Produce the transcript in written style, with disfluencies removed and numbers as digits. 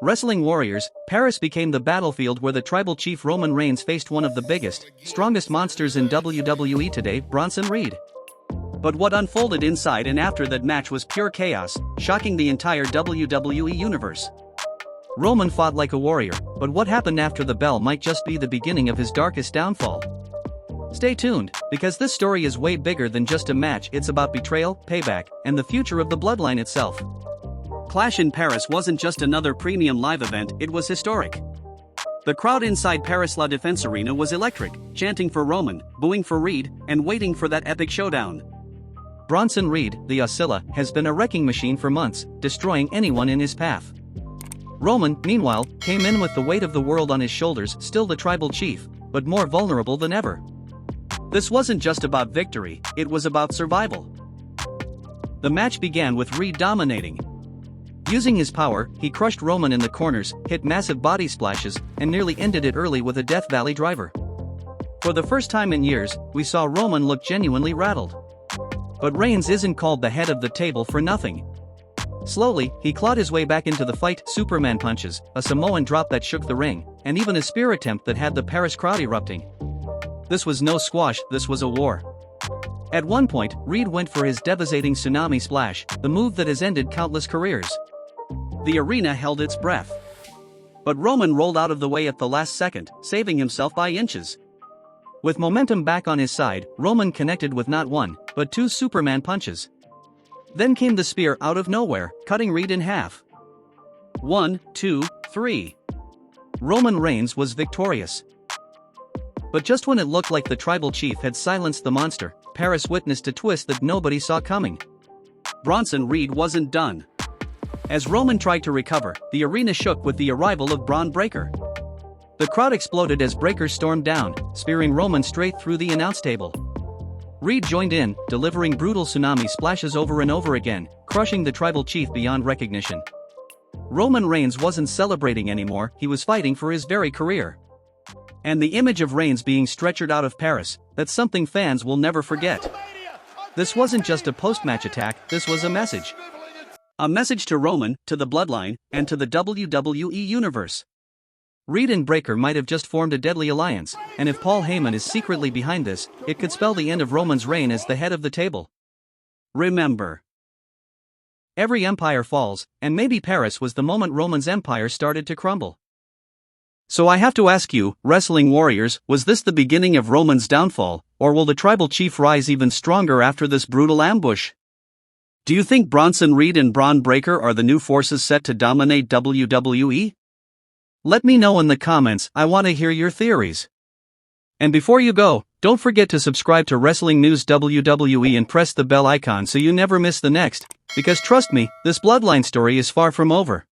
Wrestling Warriors, Paris became the battlefield where the tribal chief Roman Reigns faced one of the biggest, strongest monsters in WWE today, Bronson Reed. But what unfolded inside and after that match was pure chaos, shocking the entire WWE universe. Roman fought like a warrior, but what happened after the bell might just be the beginning of his darkest downfall. Stay tuned, because this story is way bigger than just a match. It's about betrayal, payback, and the future of the Bloodline itself. Clash in Paris wasn't just another premium live event, it was historic. The crowd inside Paris La Défense Arena was electric, chanting for Roman, booing for Reed, and waiting for that epic showdown. Bronson Reed, the Oscilla, has been a wrecking machine for months, destroying anyone in his path. Roman, meanwhile, came in with the weight of the world on his shoulders, still the tribal chief, but more vulnerable than ever. This wasn't just about victory, it was about survival. The match began with Reed dominating. Using his power, he crushed Roman in the corners, hit massive body splashes, and nearly ended it early with a Death Valley driver. For the first time in years, we saw Roman look genuinely rattled. But Reigns isn't called the head of the table for nothing. Slowly, he clawed his way back into the fight, Superman punches, a Samoan drop that shook the ring, and even a spear attempt that had the Paris crowd erupting. This was no squash, this was a war. At one point, Reed went for his devastating tsunami splash, the move that has ended countless careers. The arena held its breath. But Roman rolled out of the way at the last second, saving himself by inches. With momentum back on his side, Roman connected with not one, but two Superman punches. Then came the spear out of nowhere, cutting Reed in half. 1, 2, 3. Roman Reigns was victorious. But just when it looked like the tribal chief had silenced the monster, Paris witnessed a twist that nobody saw coming. Bronson Reed wasn't done. As Roman tried to recover, the arena shook with the arrival of Bron Breakker. The crowd exploded as Breakker stormed down, spearing Roman straight through the announce table. Reed joined in, delivering brutal tsunami splashes over and over again, crushing the tribal chief beyond recognition. Roman Reigns wasn't celebrating anymore, he was fighting for his very career. And the image of Reigns being stretchered out of Paris, that's something fans will never forget. This wasn't just a post-match attack, this was a message. A message to Roman, to the Bloodline, and to the WWE Universe. Reed and Breakker might have just formed a deadly alliance, and if Paul Heyman is secretly behind this, it could spell the end of Roman's reign as the head of the table. Remember, every empire falls, and maybe Paris was the moment Roman's empire started to crumble. So I have to ask you, Wrestling Warriors, was this the beginning of Roman's downfall, or will the tribal chief rise even stronger after this brutal ambush? Do you think Bronson Reed and Bron Breakker are the new forces set to dominate WWE? Let me know in the comments, I want to hear your theories. And before you go, don't forget to subscribe to Wrestling News WWE and press the bell icon so you never miss the next, because trust me, this Bloodline story is far from over.